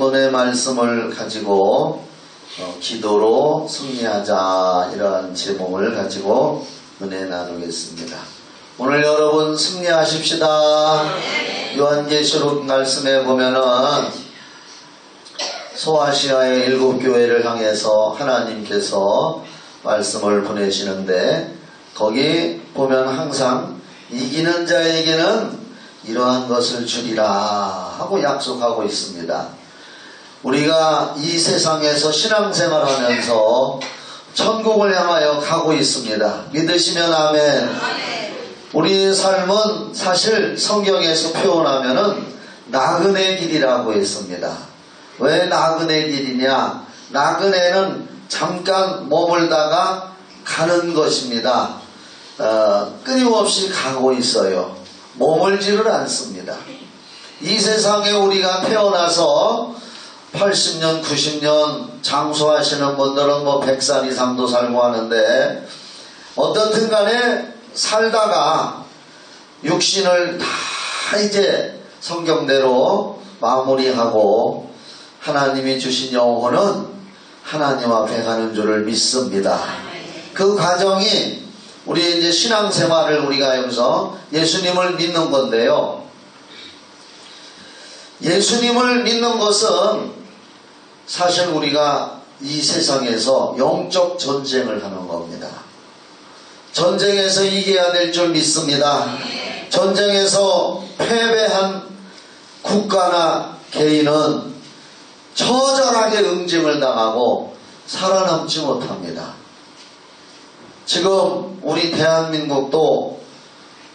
본문의 말씀을 가지고 기도로 승리하자, 이런 제목을 가지고 은혜 나누겠습니다. 오늘 여러분 승리하십시다. 요한계시록 말씀에 보면은 소아시아의 7교회를 향해서 하나님께서 말씀을 보내시는데, 거기 보면 항상 이기는 자에게는 이러한 것을 주리라 하고 약속하고 있습니다. 우리가 이 세상에서 신앙생활하면서 천국을 향하여 가고 있습니다. 믿으시면 아멘. 우리의 삶은 사실 성경에서 표현하면은 나그네 길이라고 했습니다. 왜 나그네 길이냐? 나그네는 잠깐 머물다가 가는 것입니다. 끊임없이 가고 있어요. 머물지를 않습니다. 이 세상에 우리가 태어나서 80년, 90년 장수하시는 분들은 100살 이상도 살고 하는데, 어떻든 간에 살다가 육신을 다 이제 성경대로 마무리하고 하나님이 주신 영혼은 하나님 앞에 가는 줄을 믿습니다. 그 과정이 우리 이제 신앙생활을 우리가 여기서 예수님을 믿는 건데요. 예수님을 믿는 것은 사실 우리가 이 세상에서 영적 전쟁을 하는 겁니다. 전쟁에서 이겨야 될 줄 믿습니다. 전쟁에서 패배한 국가나 개인은 처절하게 응징을 당하고 살아남지 못합니다. 지금 우리 대한민국도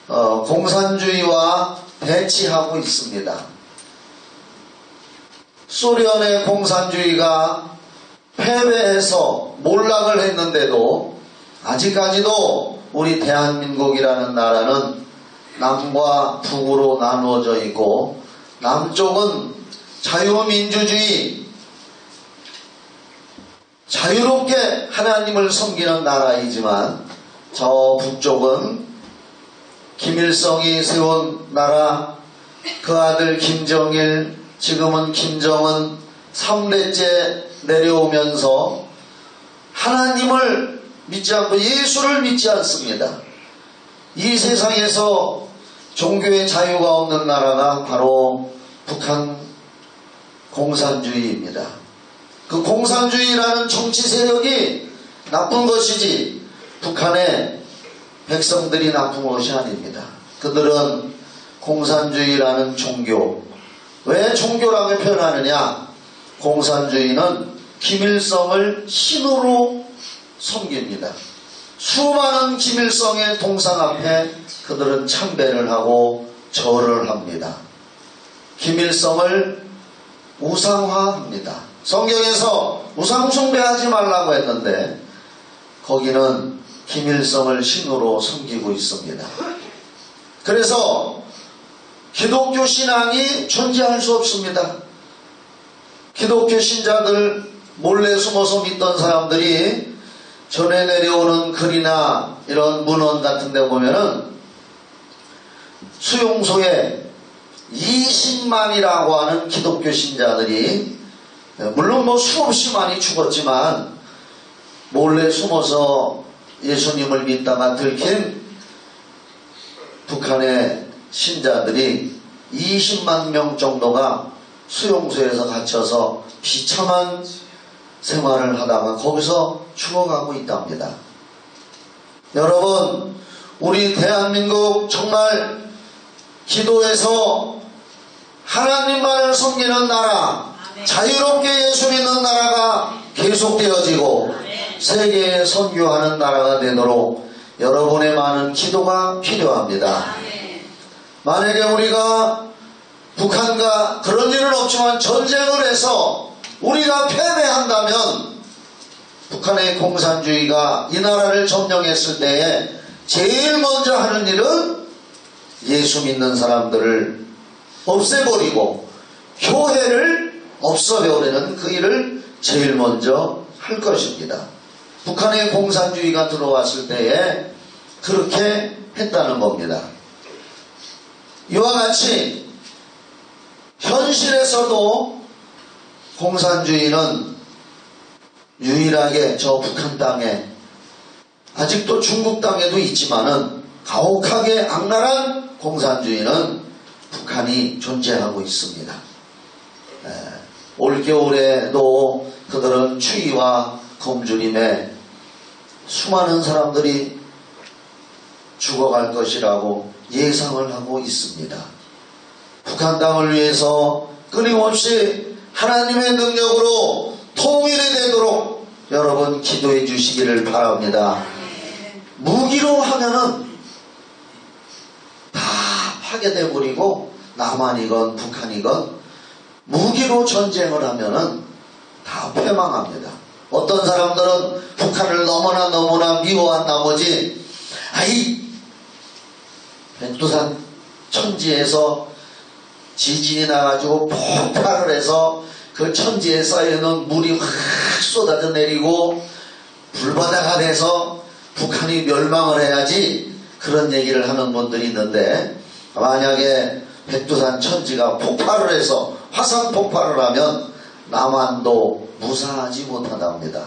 공산주의와 대치하고 있습니다. 소련의 공산주의가 패배해서 몰락을 했는데도 아직까지도 우리 대한민국이라는 나라는 남과 북으로 나누어져 있고, 남쪽은 자유민주주의, 자유롭게 하나님을 섬기는 나라이지만, 저 북쪽은 김일성이 세운 나라, 그 아들 김정일, 지금은 김정은 3대째 내려오면서 하나님을 믿지 않고 예수를 믿지 않습니다. 이 세상에서 종교의 자유가 없는 나라가 바로 북한 공산주의입니다. 그 공산주의라는 정치 세력이 나쁜 것이지 북한의 백성들이 나쁜 것이 아닙니다. 그들은 공산주의라는 종교, 왜 종교라고 표현하느냐? 공산주의는 김일성을 신으로 섬깁니다. 수많은 김일성의 동상 앞에 그들은 참배를 하고 절을 합니다. 김일성을 우상화합니다. 성경에서 우상 숭배하지 말라고 했는데 거기는 김일성을 신으로 섬기고 있습니다. 그래서 기독교 신앙이 존재할 수 없습니다. 기독교 신자들 몰래 숨어서 믿던 사람들이 전해 내려오는 글이나 이런 문헌 같은 데 보면은 수용소에 20만이라고 하는 기독교 신자들이, 물론 수없이 많이 죽었지만 몰래 숨어서 예수님을 믿다가 들킨 북한의 신자들이 20만 명 정도가 수용소에서 갇혀서 비참한 생활을 하다가 거기서 죽어가고 있답니다. 여러분, 우리 대한민국 정말 기도해서 하나님만을 섬기는 나라, 자유롭게 예수 믿는 나라가 계속되어지고 세계에 선교하는 나라가 되도록 여러분의 많은 기도가 필요합니다. 만약에 우리가 북한과 그런 일은 없지만 전쟁을 해서 우리가 패배한다면 북한의 공산주의가 이 나라를 점령했을 때에 제일 먼저 하는 일은 예수 믿는 사람들을 없애버리고 교회를 없애버리는 그 일을 제일 먼저 할 것입니다. 북한의 공산주의가 들어왔을 때에 그렇게 했다는 겁니다. 이와 같이 현실에서도 공산주의는 유일하게 저 북한 땅에, 아직도 중국 땅에도 있지만은 가혹하게 악랄한 공산주의는 북한이 존재하고 있습니다. 올겨울에도 그들은 추위와 굶주림에 수많은 사람들이 죽어갈 것이라고 예상을 하고 있습니다. 북한 땅을 위해서 끊임없이 하나님의 능력으로 통일이 되도록 여러분 기도해 주시기를 바랍니다. 무기로 하면은 다 파괴돼 버리고, 남한이건 북한이건 무기로 전쟁을 하면은 다 패망합니다. 어떤 사람들은 북한을 너무나 미워한 나머지, 백두산 천지에서 지진이 나가지고 폭발을 해서 그 천지에 쌓여있는 물이 확 쏟아져 내리고 불바다가 돼서 북한이 멸망을 해야지, 그런 얘기를 하는 분들이 있는데, 만약에 백두산 천지가 폭발을 해서 화산 폭발을 하면 남한도 무사하지 못하답니다.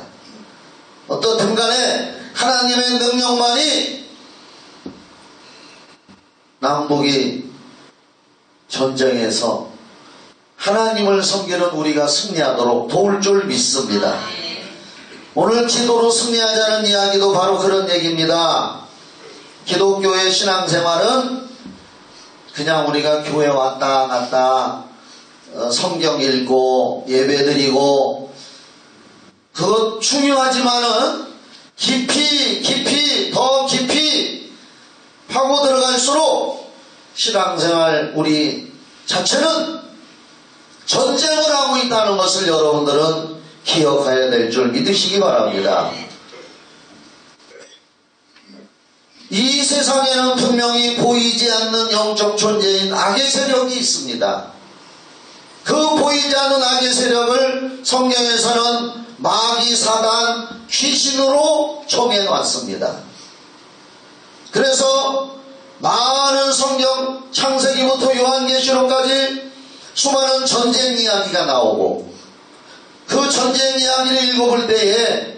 어떻든 간에 하나님의 능력만이 남북이 전쟁에서 하나님을 섬기는 우리가 승리하도록 도울 줄 믿습니다. 오늘 기도로 승리하자는 이야기도 바로 그런 얘기입니다. 기독교의 신앙생활은 그냥 우리가 교회 왔다 갔다 성경 읽고 예배드리고, 그것 중요하지만은 더 깊이 파고 들어갈수록 신앙생활 우리 자체는 전쟁을 하고 있다는 것을 여러분들은 기억해야 될 줄 믿으시기 바랍니다. 이 세상에는 분명히 보이지 않는 영적 존재인 악의 세력이 있습니다. 그 보이지 않는 악의 세력을 성경에서는 마귀, 사단, 귀신으로 정해놨습니다. 그래서 많은 성경, 창세기부터 요한계시록까지 수많은 전쟁 이야기가 나오고, 그 전쟁 이야기를 읽어볼 때에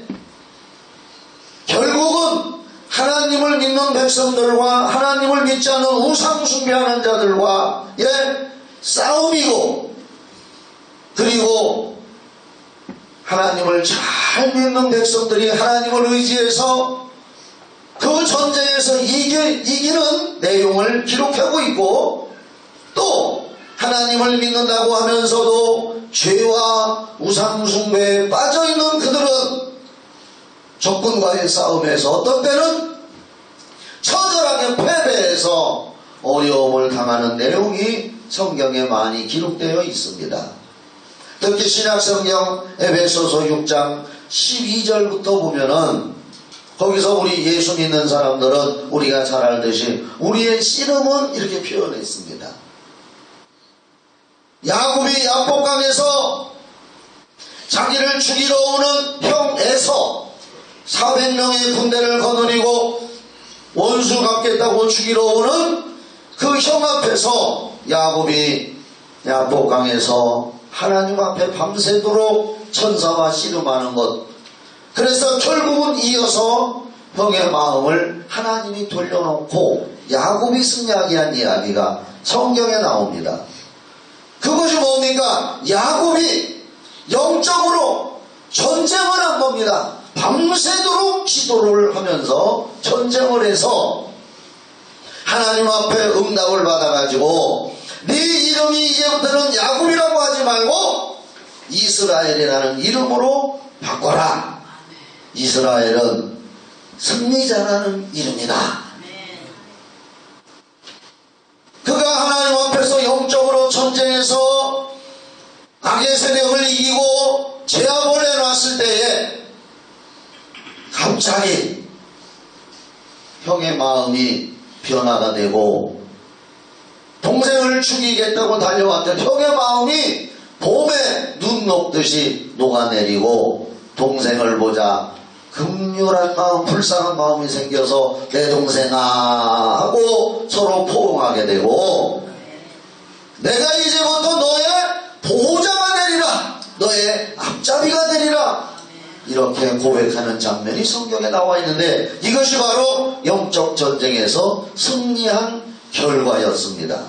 결국은 하나님을 믿는 백성들과 하나님을 믿지 않는 우상 숭배하는 자들과의 싸움이고, 그리고 하나님을 잘 믿는 백성들이 하나님을 의지해서 그 전쟁에서 이기는 내용을 기록하고 있고, 또 하나님을 믿는다고 하면서도 죄와 우상 숭배에 빠져있는 그들은 적군과의 싸움에서 어떤 때는 처절하게 패배해서 어려움을 당하는 내용이 성경에 많이 기록되어 있습니다. 특히 신약성경 에베소서 6장 12절부터 보면은, 거기서 우리 예수 믿는 사람들은 우리가 잘 알듯이 우리의 씨름은 이렇게 표현했습니다. 야곱이 야복강에서 자기를 죽이러 오는 형 에서 400명의 군대를 거느리고 원수 갚겠다고 죽이러 오는 그 형 앞에서 야곱이 야복강에서 하나님 앞에 밤새도록 천사와 씨름하는 것, 그래서 결국은 이어서 형의 마음을 하나님이 돌려놓고 야곱이 승리하게 이야기가 성경에 나옵니다. 그것이 뭡니까? 야곱이 영적으로 전쟁을 한 겁니다. 밤새도록 기도를 하면서 전쟁을 해서 하나님 앞에 응답을 받아가지고, 네 이름이 이제부터는 야곱이라고 하지 말고 이스라엘이라는 이름으로 바꿔라. 이스라엘은 승리자라는 이름이다. 그가 하나님 앞에서 영적으로 전쟁해서 악의 세력을 이기고 제압을 해놨을 때에 갑자기 형의 마음이 변화가 되고, 동생을 죽이겠다고 달려왔던 형의 마음이 봄에 눈 녹듯이 녹아내리고, 동생을 보자 긍휼한 마음, 불쌍한 마음이 생겨서 내 동생아 하고 서로 포옹하게 되고, 내가 이제부터 너의 보호자가 되리라, 너의 앞잡이가 되리라. 이렇게 고백하는 장면이 성경에 나와 있는데 이것이 바로 영적 전쟁에서 승리한 결과였습니다.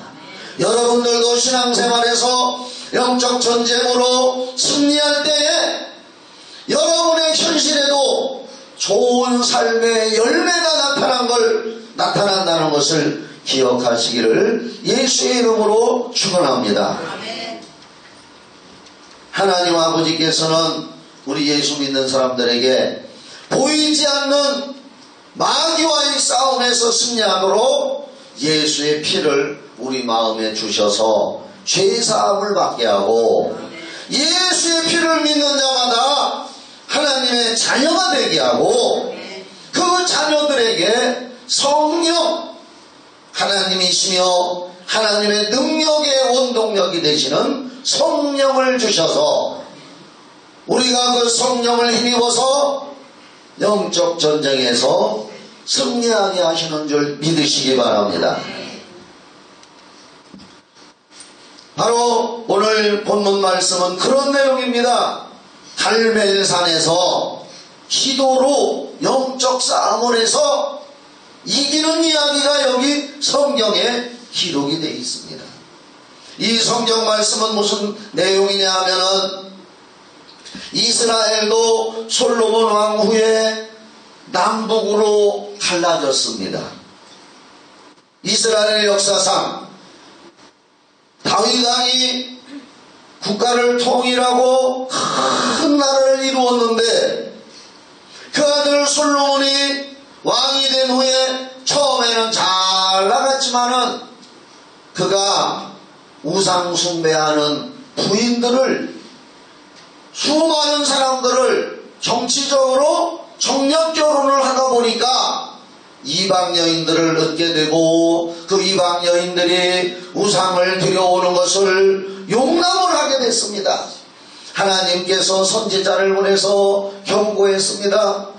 여러분들도 신앙생활에서 영적 전쟁으로 승리할 때에 여러분의 현실에도 좋은 삶의 열매가 나타난다는 것을 기억하시기를 예수의 이름으로 축원합니다. 하나님 아버지께서는 우리 예수 믿는 사람들에게 보이지 않는 마귀와의 싸움에서 승리하도록 예수의 피를 우리 마음에 주셔서 죄사함을 받게 하고 예수의 피를 믿는 자마다 하나님의 자녀가 되게 하고 그 자녀들에게 성령 하나님이시며 하나님의 능력의 원동력이 되시는 성령을 주셔서 우리가 그 성령을 힘입어서 영적 전쟁에서 승리하게 하시는 줄 믿으시기 바랍니다. 바로 오늘 본문 말씀은 그런 내용입니다. 갈멜산에서 기도로 영적 싸움을 해서 이기는 이야기가 여기 성경에 기록이 되어 있습니다. 이 성경 말씀은 무슨 내용이냐 하면은 이스라엘도 솔로몬 왕 후에 남북으로 갈라졌습니다. 이스라엘 역사상 다윗 왕이 국가를 통일하고 큰 나라를 이루었는데 그 아들 솔로몬이 왕이 된 후에 처음에는 잘 나갔지만은 그가 우상 숭배하는 부인들을 수많은 사람들을 정치적으로 정력 결혼을 하다 보니까 이방 여인들을 얻게 되고 그 이방 여인들이 우상을 들여오는 것을 용납을 하게 됐습니다. 하나님께서 선지자를 보내서 경고했습니다.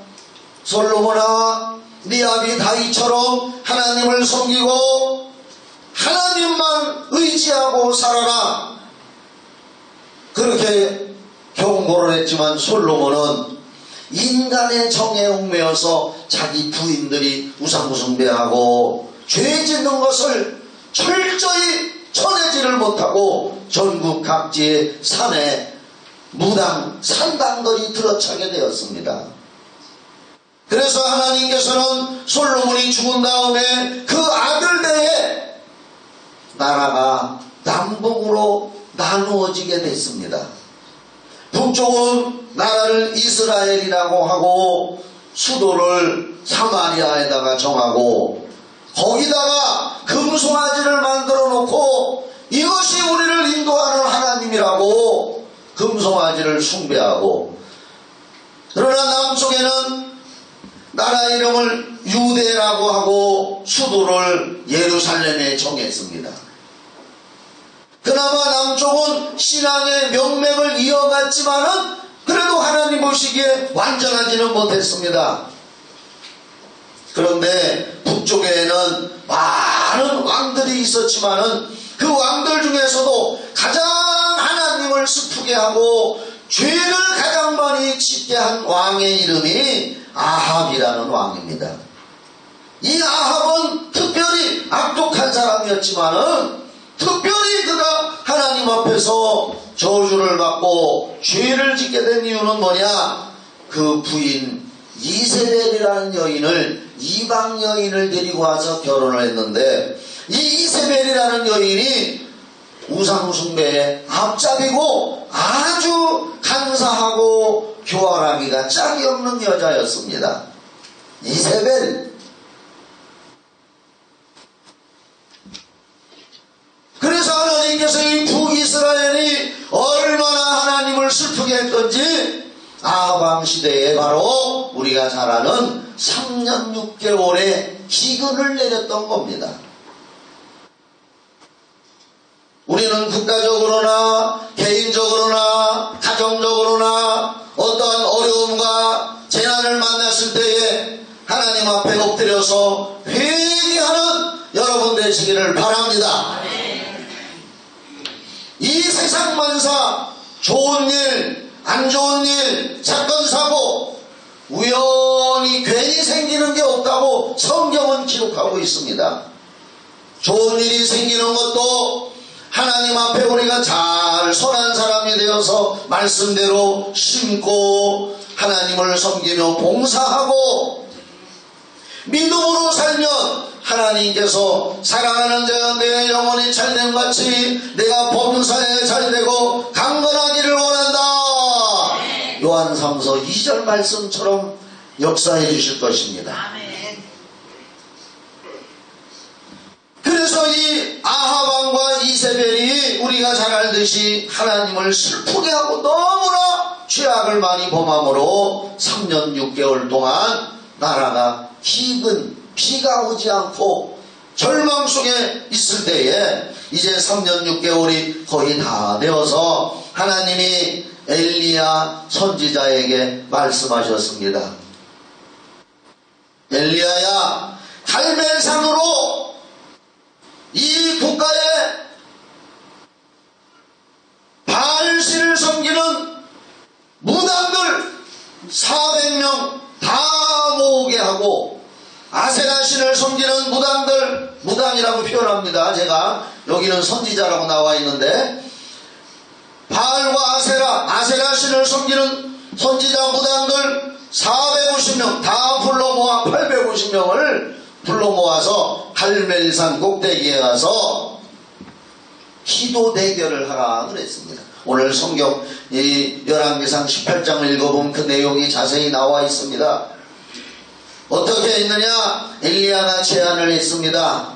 솔로몬아, 네 아비 다윗처럼 하나님을 섬기고 하나님만 의지하고 살아라. 그렇게 경고를 했지만 솔로몬은 인간의 정에 얽매여서 자기 부인들이 우상숭배하고 죄 짓는 것을 철저히 쳐내지를 못하고 전국 각지의 산에 무당, 산당들이 들어차게 되었습니다. 그래서 하나님께서는 솔로몬이 죽은 다음에 그 아들들의 나라가 남북으로 나누어지게 됐습니다. 북쪽은 나라를 이스라엘이라고 하고 수도를 사마리아에다가 정하고 거기다가 금송아지를 만들어 놓고 이것이 우리를 인도하는 하나님이라고 금송아지를 숭배하고, 그러나 남쪽에는 나라 이름을 유대라고 하고 수도를 예루살렘에 정했습니다. 그나마 남쪽은 신앙의 명맥을 이어갔지만은 그래도 하나님 보시기에 완전하지는 못했습니다. 그런데 북쪽에는 많은 왕들이 있었지만은 그 왕들 중에서도 가장 하나님을 슬프게 하고 죄를 가장 많이 짓게 한 왕의 이름이 아합이라는 왕입니다. 이 아합은 특별히 악독한 사람이었지만은 특별히 그가 하나님 앞에서 저주를 받고 죄를 짓게 된 이유는 뭐냐? 그 부인 이세벨이라는 여인을, 이방 여인을 데리고 와서 결혼을 했는데 이 이세벨이라는 여인이 우상숭배의 앞잡이고 아주 간사하고 교활하기가 짝이 없는 여자였습니다. 이세벨. 그래서 하나님께서 이 북이스라엘이 얼마나 하나님을 슬프게 했던지 아합 시대에 바로 우리가 잘 아는 3년 6개월의 기근을 내렸던 겁니다. 우리는 국가적으로나 개인적으로나 가정적으로나 어떠한 어려움과 재난을 만났을 때에 하나님 앞에 엎드려서 회개하는 여러분 되시기를 바랍니다. 이 세상 만사 좋은 일, 안 좋은 일, 사건, 사고 우연히 괜히 생기는 게 없다고 성경은 기록하고 있습니다. 좋은 일이 생기는 것도 하나님 앞에 우리가 잘 선한 사람이 되어서 말씀대로 심고 하나님을 섬기며 봉사하고 믿음으로 살면 하나님께서 사랑하는 자여 내 영혼이 잘됨 같이 내가 범사에 잘되고 강건하기를 원한다. 요한 3서 2절 말씀처럼 역사해 주실 것입니다. 그래서 이 아하방과 이세벨이 우리가 잘 알듯이 하나님을 슬프게 하고 너무나 죄악을 많이 범함으로 3년 6개월 동안 나라가 기근 비가 오지 않고 절망 속에 있을 때에 이제 3년 6개월이 거의 다 되어서 하나님이 엘리야 선지자에게 말씀하셨습니다. 엘리야야, 갈멜산으로 이 국가에 바알신을 섬기는 무당들 400명 다 모으게 하고 아세라신을 섬기는 무당들, 무당이라고 표현합니다. 제가 여기는 선지자라고 나와 있는데 바알과 아세라신을 섬기는 선지자 무당들 450명 다 불러 모아 850명을 불러 모아서 갈멜산 꼭대기에 가서 기도 대결을 하라 그랬습니다. 오늘 성경 이 열왕기상 18장을 읽어보면 그 내용이 자세히 나와 있습니다. 어떻게 했느냐? 엘리야가 제안을 했습니다.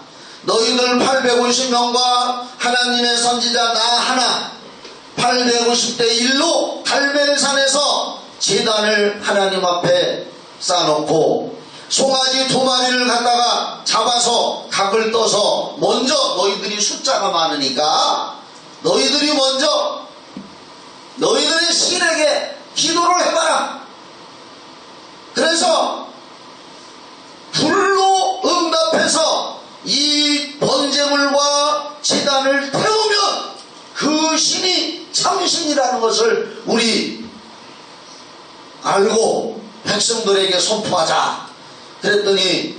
너희들 850명과 하나님의 선지자 나 하나 850대 1로 갈멜산에서 제단을 하나님 앞에 쌓아놓고 송아지 2마리를 갖다가 잡아서 각을 떠서 먼저 너희들이 숫자가 많으니까 너희들이 먼저 너희들의 신에게 기도를 해봐라. 그래서 불로 응답해서 이 번제물과 제단을 태우면 그 신이 참신이라는 것을 우리 알고 백성들에게 선포하자. 그랬더니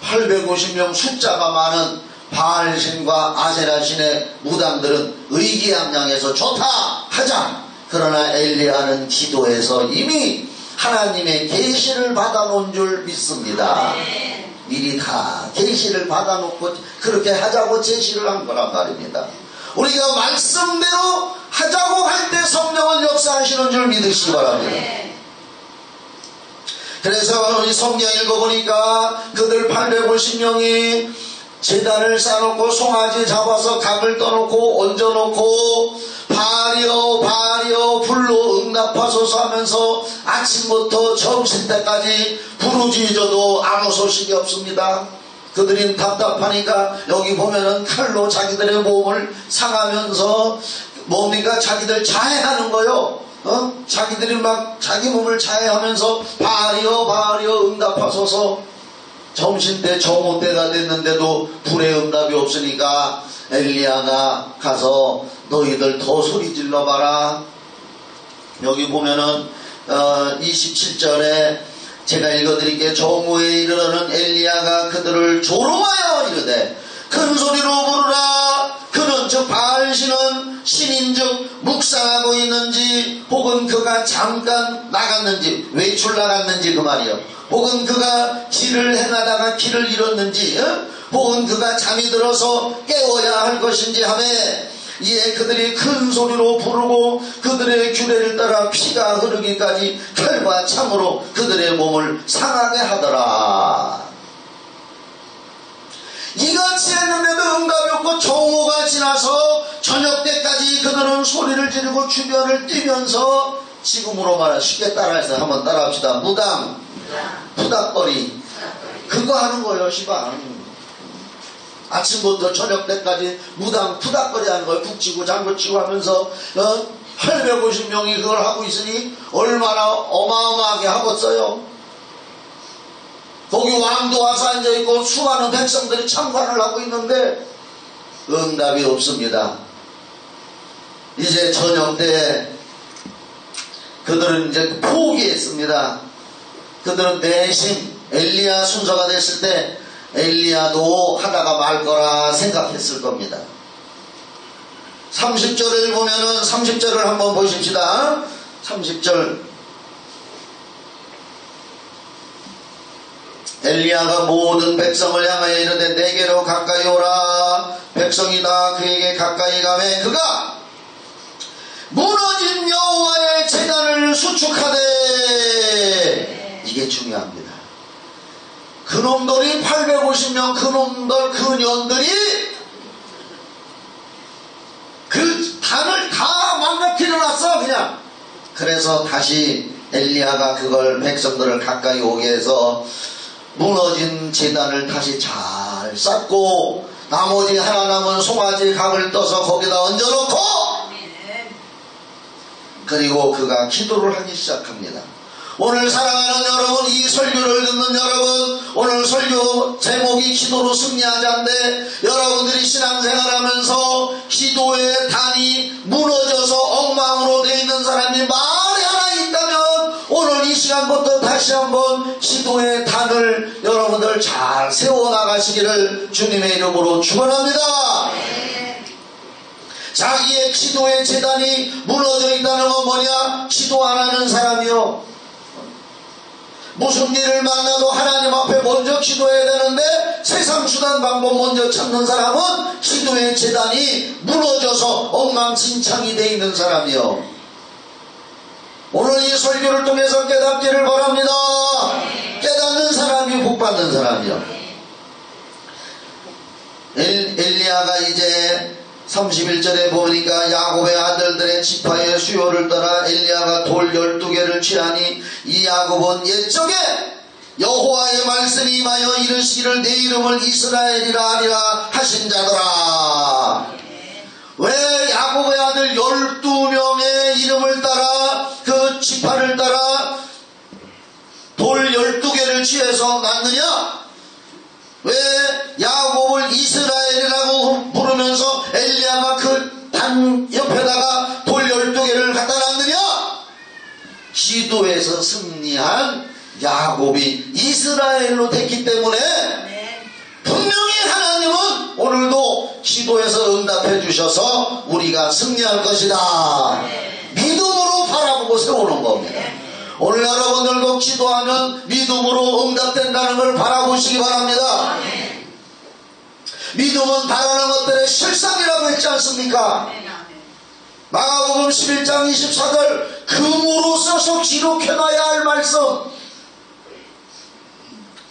850명 숫자가 많은 바알신과 아세라신의 무당들은 의기양양해서 좋다 하자. 그러나 엘리야는 기도해서 이미 하나님의 계시를 받아놓은 줄 믿습니다. 미리 다 계시를 받아놓고 그렇게 하자고 제시를 한 거란 말입니다. 우리가 말씀대로 하자고 할 때 성령은 역사하시는 줄 믿으시기 바랍니다. 그래서 우리 성경 읽어보니까 그들 850명이 제단을 쌓아놓고 송아지 잡아서 각을 떠놓고 얹어놓고 바리여 바리여 불로 응답하소서 하면서 아침부터 점심때까지 부르짖어도 아무 소식이 없습니다. 그들은 답답하니까 여기 보면은 칼로 자기들의 몸을 상하면서 뭡니까? 자기들 자해하는 거요. 자기들이 막 자기 몸을 자해하면서 바리여 바리여 응답하소서. 점심때 정오때가 됐는데도 불의 응답이 없으니까 엘리야가 가서 너희들 더 소리 질러봐라. 여기 보면은 27절에 제가 읽어드릴게요. 정오에 이르러는 엘리야가 그들을 조롱하여 이르되 큰 소리로 부르라. 그는 즉 바알신은 신인즉 묵상하고 있는지 혹은 그가 잠깐 나갔는지 외출 나갔는지 그 말이요. 혹은 그가 길을 행하다가 길을 잃었는지 혹은 그가 잠이 들어서 깨워야 할 것인지 하며 이에 그들이 큰 소리로 부르고 그들의 규례를 따라 피가 흐르기까지 칼과 창으로 그들의 몸을 상하게 하더라. 이같이 했는데도 응답이 없고 정오가 지나서 저녁 때까지 그들은 소리를 지르고 주변을 뛰면서 지금으로 말해 쉽게 따라해서 한번 따라합시다. 무당, 푸닥거리 그거 하는 거예요. 시방 아침부터 저녁 때까지 무당 푸닥거리 하는 거예요. 북치고 장구치고 하면서 850명이 그걸 하고 있으니 얼마나 어마어마하게 하겠어요. 거기 왕도 와서 앉아있고 수많은 백성들이 참관을 하고 있는데 응답이 없습니다. 이제 저녁 때 그들은 이제 포기했습니다. 그들은 내심 엘리야 순서가 됐을 때 엘리야도 하다가 말 거라 생각했을 겁니다. 30절을 보면은 30절을 한번 보십시다. 30절. 엘리야가 모든 백성을 향하여 이르되 내게로 가까이 오라. 백성이 다 그에게 가까이 가매 그가 무너진 여호와의 제단을 수축하되. 이게 중요합니다. 그놈들이 850명 그년들이 그 단을 다 망가뜨려 놨어 그냥. 그래서 다시 엘리야가 그걸 백성들을 가까이 오게 해서 무너진 제단을 다시 잘 쌓고 나머지 하나 남은 송아지 각을 떠서 거기다 얹어놓고 그리고 그가 기도를 하기 시작합니다. 오늘 사랑하는 여러분, 이 설교를 듣는 여러분, 오늘 설교 제목이 기도로 승리하자인데 여러분들이 신앙생활하면서 기도의 단이 무너져서 엉망으로 되어 있는 사람이 만에 하나 있다면 오늘 이 시간부터 다시 한번 기도의 단을 여러분들 잘 세워나가시기를 주님의 이름으로 축원합니다. 자기의 기도의 재단이 무너져 있다는 건 뭐냐? 기도 안 하는 사람이요. 무슨 일을 만나도 하나님 앞에 먼저 기도해야 되는데 세상 수단 방법 먼저 찾는 사람은 기도의 재단이 무너져서 엉망진창이 되어 있는 사람이요. 오늘 이 설교를 통해서 깨닫기를 바랍니다. 깨닫는 사람이 복받는 사람이요. 엘리야가 이제 31절에 보니까 야곱의 아들들의 지파의 수요를 따라 엘리야가 돌 12개를 취하니 이 야곱은 옛적에 여호와의 말씀이 임하여 이르시기를 내 이름을 이스라엘이라 하리라 하신 자더라. 왜 야곱의 아들 12명의 이름을 따라 그 지파를 따라 돌 12개를 취해서 낳느냐? 왜 야곱을 이스라엘이라고 부르면서 엘리야가 그 단 옆에다가 돌 12개를 갖다 놨느냐? 기도에서 승리한 야곱이 이스라엘로 됐기 때문에 분명히 하나님은 오늘도 기도에서 응답해 주셔서 우리가 승리할 것이다. 믿음으로 바라보고 세우는 겁니다. 오늘 여러분들도 기도하면 믿음으로 응답된다는 걸 바라보시기 바랍니다. 믿음은 바라는 것들의 실상이라고 했지 않습니까? 마가복음 11장 24절 금으로 써서 기록해놔야 할 말씀.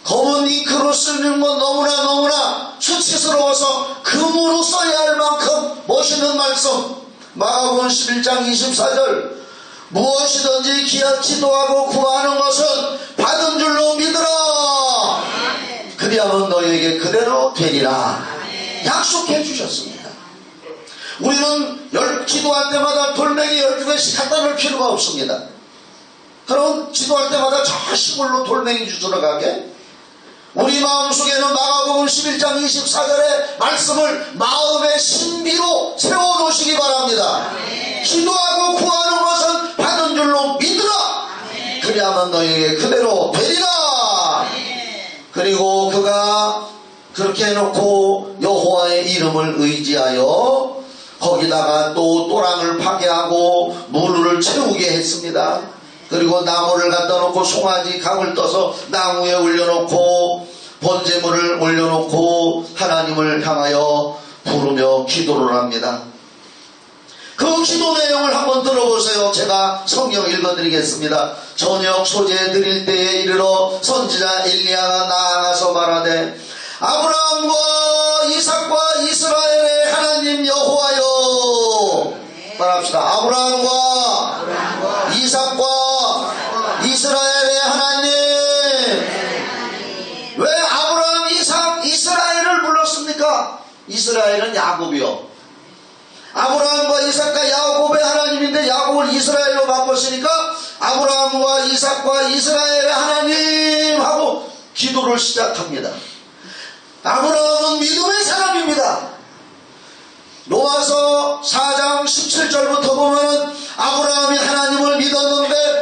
검은 잉크로 쓰는 건 너무나 수치스러워서 금으로 써야 할 만큼 멋있는 말씀. 마가복음 11장 24절 무엇이든지 기도하고 구하는 것은 받은 줄로 믿으라. 그리하면 너희에게 그대로 되리라. 약속해 주셨습니다. 우리는 기도할 때마다 돌멩이 12개씩 갖다 놓을 필요가 없습니다. 그럼 기도할 때마다 저 시골로 돌멩이 주스러 가게? 우리 마음속에는 마가복음 11장 24절의 말씀을 마음의 신비로 세워놓으시기 바랍니다. 기도하고 구하는 것은 받은 줄로 믿으라. 그리하면 너희에게 그대로 되리라. 그리고 그가 그렇게 해놓고 여호와의 이름을 의지하여 거기다가 또 또랑을 파괴하고 물을 채우게 했습니다. 그리고 나무를 갖다 놓고 송아지 각을 떠서 나무에 올려놓고 번제물을 올려놓고 하나님을 향하여 부르며 기도를 합니다. 그 기도 내용을 한번 들어보세요. 제가 성경 읽어드리겠습니다. 저녁 소재 드릴 때에 이르러 선지자 엘리야가 나아가서 말하되 아브라함과 이삭과 이스라엘의 하나님 여호와여. 말합시다. 아브라함과 이삭과 이스라엘의 하나님. 왜 아브라함, 이삭, 이스라엘을 불렀습니까? 이스라엘은 야곱이요. 아브라함과 이삭과 야곱의 하나님인데 야곱을 이스라엘로 바꿨으니까 아브라함과 이삭과 이스라엘의 하나님 하고 기도를 시작합니다. 아브라함은 믿음의 사람입니다. 로마서 4장 17절부터 보면 아브라함이 하나님을 믿었는데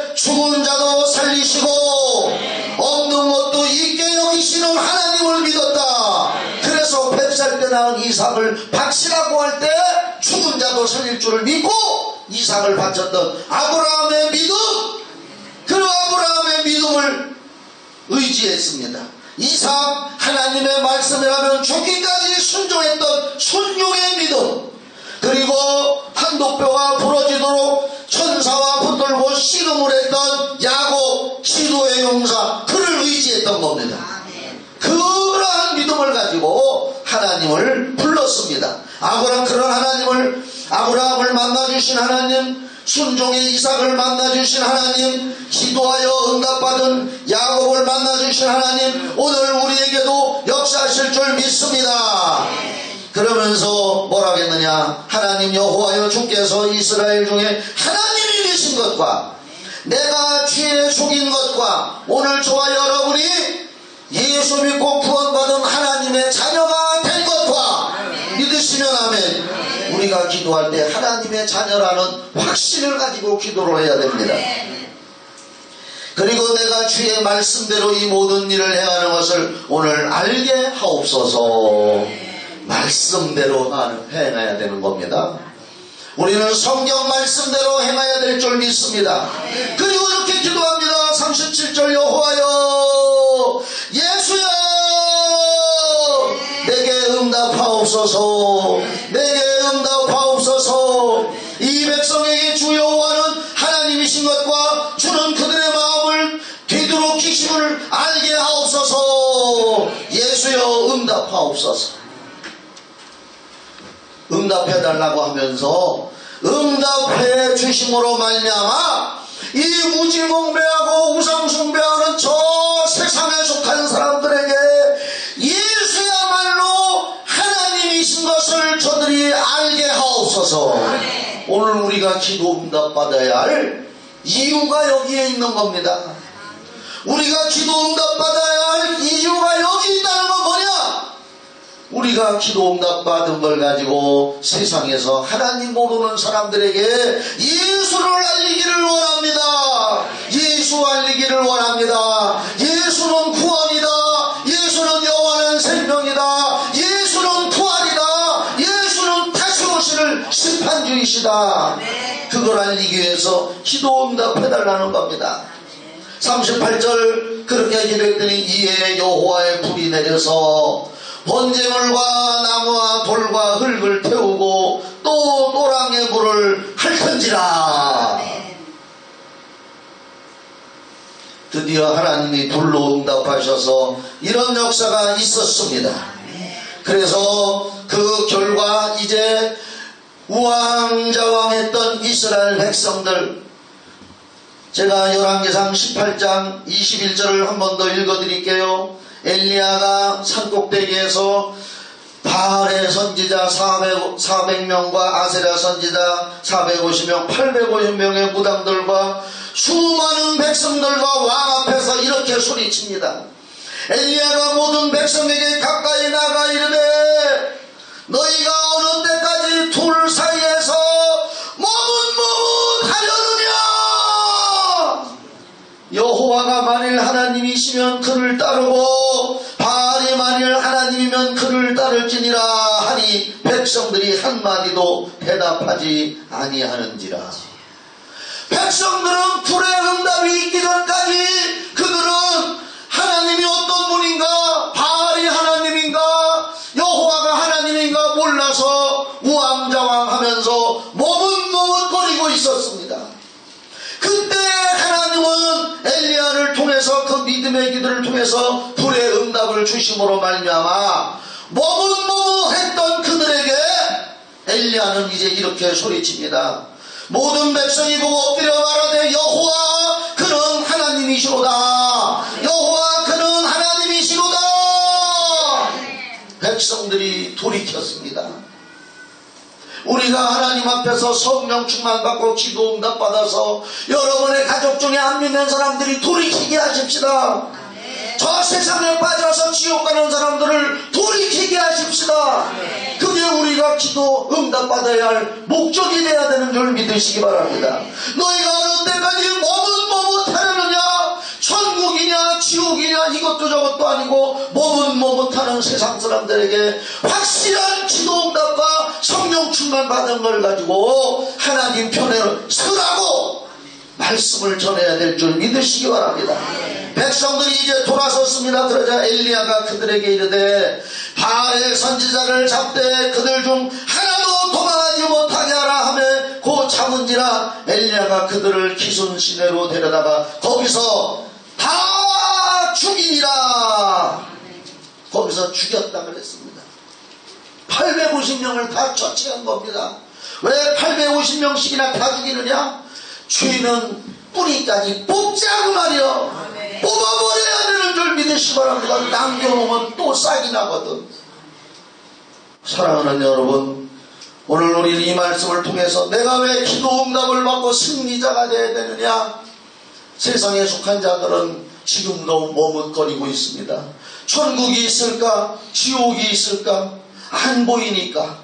이삭을 바치라고 할 때 죽은 자도 살릴 줄을 믿고 이삭을 바쳤던 아브라함의 믿음, 그 아브라함의 믿음을 의지했습니다. 이삭 하나님의 말씀이라면 죽기까지 순종했던 순종의 믿음, 그리고 한독뼈가 부러지도록 천사와 붙들고 씨름을 했던 야곱 기도의 용사, 그를 의지했던 겁니다. 그러한 믿음을 가지고 하나님을 불렀습니다. 그런 아브라함을 만나주신 하나님, 순종의 이삭을 만나주신 하나님, 기도하여 응답받은 야곱을 만나주신 하나님, 오늘 우리에게도 역사하실 줄 믿습니다. 그러면서 뭐라 하겠느냐, 하나님 여호와여 주께서 이스라엘 중에 하나님이 되신 것과 내가 죄에 속인 것과 오늘 저와 여러분이 예수 믿고 구원받은 하나님의 자녀가 된 것과 믿으시면 아멘. 우리가 기도할 때 하나님의 자녀라는 확신을 가지고 기도를 해야 됩니다. 그리고 내가 주의 말씀대로 이 모든 일을 행하는 것을 오늘 알게 하옵소서. 말씀대로 행해야 되는 겁니다. 우리는 성경 말씀대로 행해야 될 줄 믿습니다. 그리고 이렇게 기도합니다. 37절 여호와여 예수여 내게 응답하옵소서. 내게 응답하옵소서. 이 백성에게 주 여호와는 하나님이신 것과 주는 그들의 마음을 되도록이심을 알게 하옵소서. 예수여 응답하옵소서. 응답해달라고 하면서 응답해 주심으로 말미암아 이 무지몽배하고 우상숭배하는 저 세상에 속한 사람들에게 예수야말로 하나님이신 것을 저들이 알게 하옵소서. 오늘 우리가 기도 응답받아야 할 이유가 여기에 있는 겁니다. 우리가 기도 응답받아야 할 이유가 여기 있다는 건 뭐냐? 우리가 기도 응답받은 걸 가지고 세상에서 하나님 모르는 사람들에게 예수를 알리기를 원합니다. 예수 알리기를 원합니다. 예수는 구원이다. 예수는 영원한 생명이다. 예수는 부활이다. 예수는 다시 오실 심판주이시다. 그걸 알리기 위해서 기도 응답해달라는 겁니다. 38절 그렇게 기도했더니 이에 여호와의 불이 내려서 번제물과 나무와 돌과 흙을 태우고 또 또랑의 불을 핥은지라. 드디어 하나님이 불로 응답하셔서 이런 역사가 있었습니다. 그래서 그 결과 이제 우왕좌왕했던 이스라엘 백성들, 제가 열왕기상 18장 21절을 한 번 더 읽어드릴게요. 엘리야가 산꼭대기에서 바알의 선지자 400명과 아세라 선지자 450명, 850명의 무당들과 수많은 백성들과 왕 앞에서 이렇게 소리칩니다. 엘리야가 모든 백성에게 가까이 나가 이르되 너희가 어느 때까지 둘 사이에서 머뭇머뭇하려느냐. 여호와가 만일 하나님이시면 그를 따르고 바알이 만일 하나님이면 그를 따를지니라 하니 백성들이 한마디도 대답하지 아니하는지라. 백성들은 불의 응답이 있기 전까지 그들은 하나님이 어떤 분인가, 바알이 하나님인가, 여호와가 하나님인가 몰라서 우왕좌왕하면서 머뭇머뭇거리고 있었습니다. 그때 하나님은 엘리야를 통해서 그 믿음의 기도를 통해서 불의 응답을 주심으로 말미암아 머뭇머뭇했던 그들에게 엘리야는 이제 이렇게 소리칩니다. 모든 백성이 보고 엎드려 말하되 여호와 그는 하나님이시로다. 여호와 그는 하나님이시로다. 백성들이 돌이켰습니다. 우리가 하나님 앞에서 성령 충만 받고 기도 응답 받아서 여러분의 가족 중에 안 믿는 사람들이 돌이키게 하십시다. 저 세상에 빠져서 지옥 가는 사람들을 돌이키게 하십시다. 그게 우리가 기도 응답 받아야 할 목적이 되어야 되는 줄 믿으시기 바랍니다. 너희가 어느 때까지 머뭇머뭇하려느냐, 천국이냐 지옥이냐 천국이냐 이것도 저것도 아니고 머뭇머뭇하는 세상 사람들에게 확실한 기도응답과 성령 충만 받은 걸 가지고 하나님 편에 서라고 말씀을 전해야 될 줄 믿으시기 바랍니다. 백성들이 이제 돌아섰습니다. 그러자 엘리야가 그들에게 이르되 바알의 선지자를 잡되 그들 중 하나도 도망하지 못하게 하라 하며 곧 잡은지라 엘리야가 그들을 기순 시내로 데려다가 거기서 다 죽이니라. 거기서 죽였다 그랬습니다. 850명을 다 처치한 겁니다. 왜 850명씩이나 다 죽이느냐? 죄는 뿌리까지 뽑자고 말이요. 뽑아버려야 되는 줄 믿으시기 바랍니다. 남겨놓으면 또 싹이 나거든. 사랑하는 여러분, 오늘 우리는 이 말씀을 통해서 내가 왜 기도 응답을 받고 승리자가 되어야 되느냐? 세상에 속한 자들은 지금도 머뭇거리고 있습니다. 천국이 있을까? 지옥이 있을까? 안 보이니까.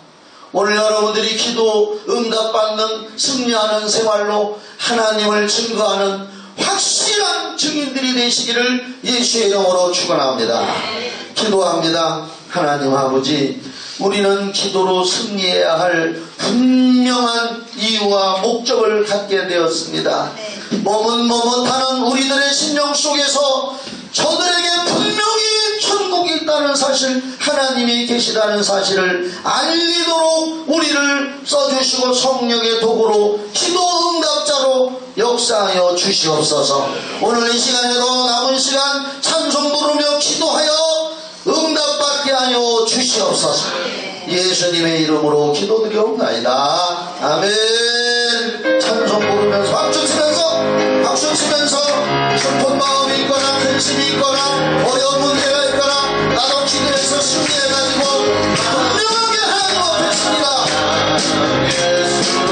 오늘 여러분들이 기도 응답받는 승리하는 생활로 하나님을 증거하는 확실한 증인들이 되시기를 예수의 이름으로 축원합니다. 기도합니다. 하나님 아버지, 우리는 기도로 승리해야 할 분명한 이유와 목적을 갖게 되었습니다. 머뭇머뭇하는 우리들의 심령 속에서 저들에게 분명히 천국이 있다는 사실, 하나님이 계시다는 사실을 알리도록 우리를 써주시고 성령의 도구로 기도 응답자로 역사하여 주시옵소서. 오늘 이 시간에도 남은 시간 찬송 부르며 기도하여 응답받게 하여 주시옵소서. 예수님의 이름으로 기도드리옵나이다. 아멘. 찬송 부르면서 박수 치면서 슬픈 마음이 있거나 근심이 있거나 어려운 문제가 있거나 나도 기도해서 승리해가지고 분명하게 하나님 앞에 섭니다. 예수를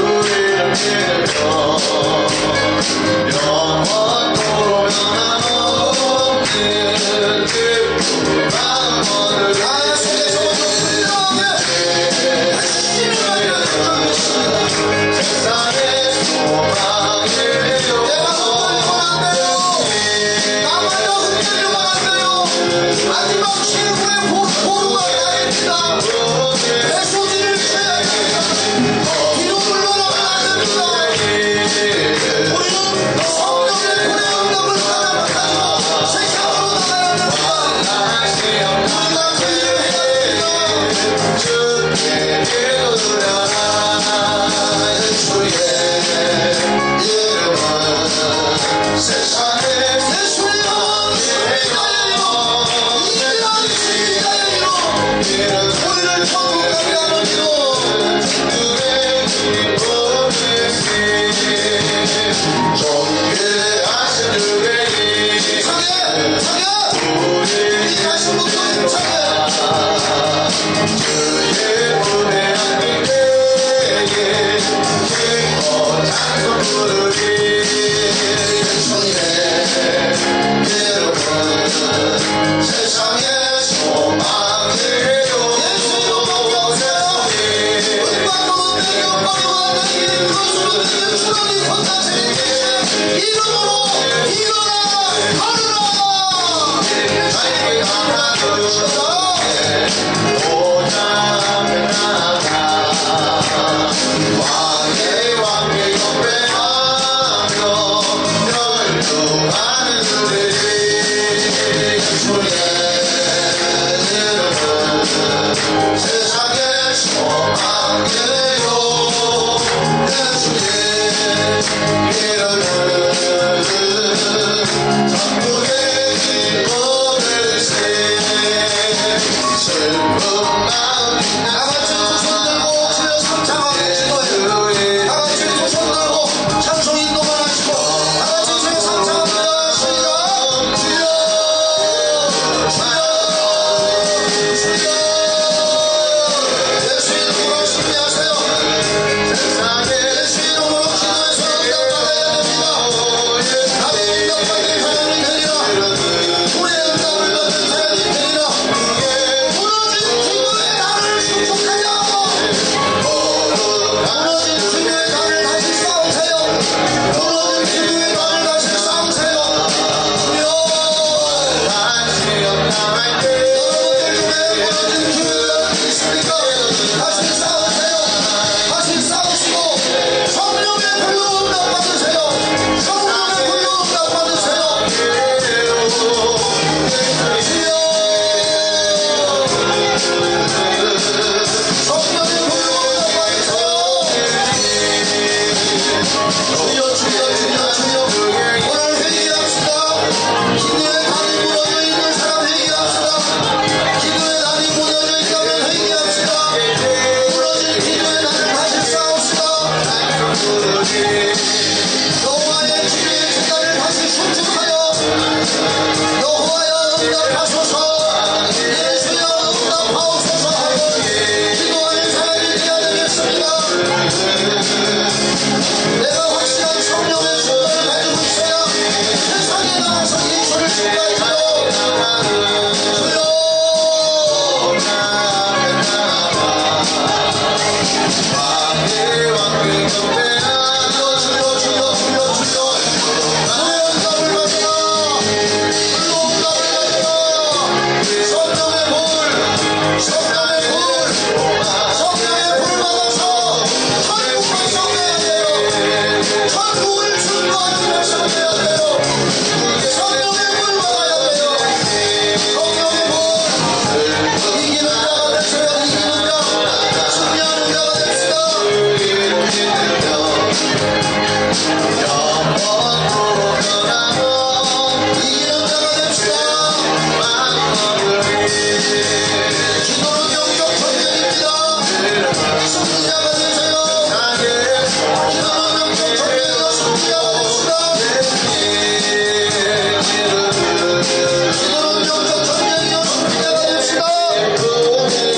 믿으며 영원토록 변함없는 그 마음을 속에서 분명하게 열심히 말해주셨습니다. 세상의 소망이에요. 마지막 최후의 보루가 나입니다. 배소지를 쳐야 됩니다. 기도를 넘어가면 안 됩니다. 우리는 성령의 불의 응답을 따라가고 세상으로 나가야 됩니다. 우리가 기도해야 됩니다. 주께 기도드려라. 예수의 이름은 세상의 예수의 우리를 천국까지 가는 기도 존귀하신 주의 창에 이 가신 목소리 창에 주의 은혜 하나님께 기뻐 찬송 부르리. 예수님의 이름은 세상의 소망이에요. 이름으로 일어나 가르라. 자기 하나 주셔서 오자면 나가 왕의 경배하며 열중하는 그들이 주의 이름은 세상의 소망이에요. 예수의 이름은 천국의 기쁨을 세 슬픈 마음이 나같이 두 손 들고 주여 상창하게 기도해요. 나같이 두 손 들고 찬송 인도만 하시고 나같이 주여 상창합니다. 시작. 응답하소서. 예수여 응답하옵소서. 기도하는 사람이 되어야 되겠습니다. 내가 확실한 성령의 충만을 가지고 있어야 세상에 나가서 예수를 증거할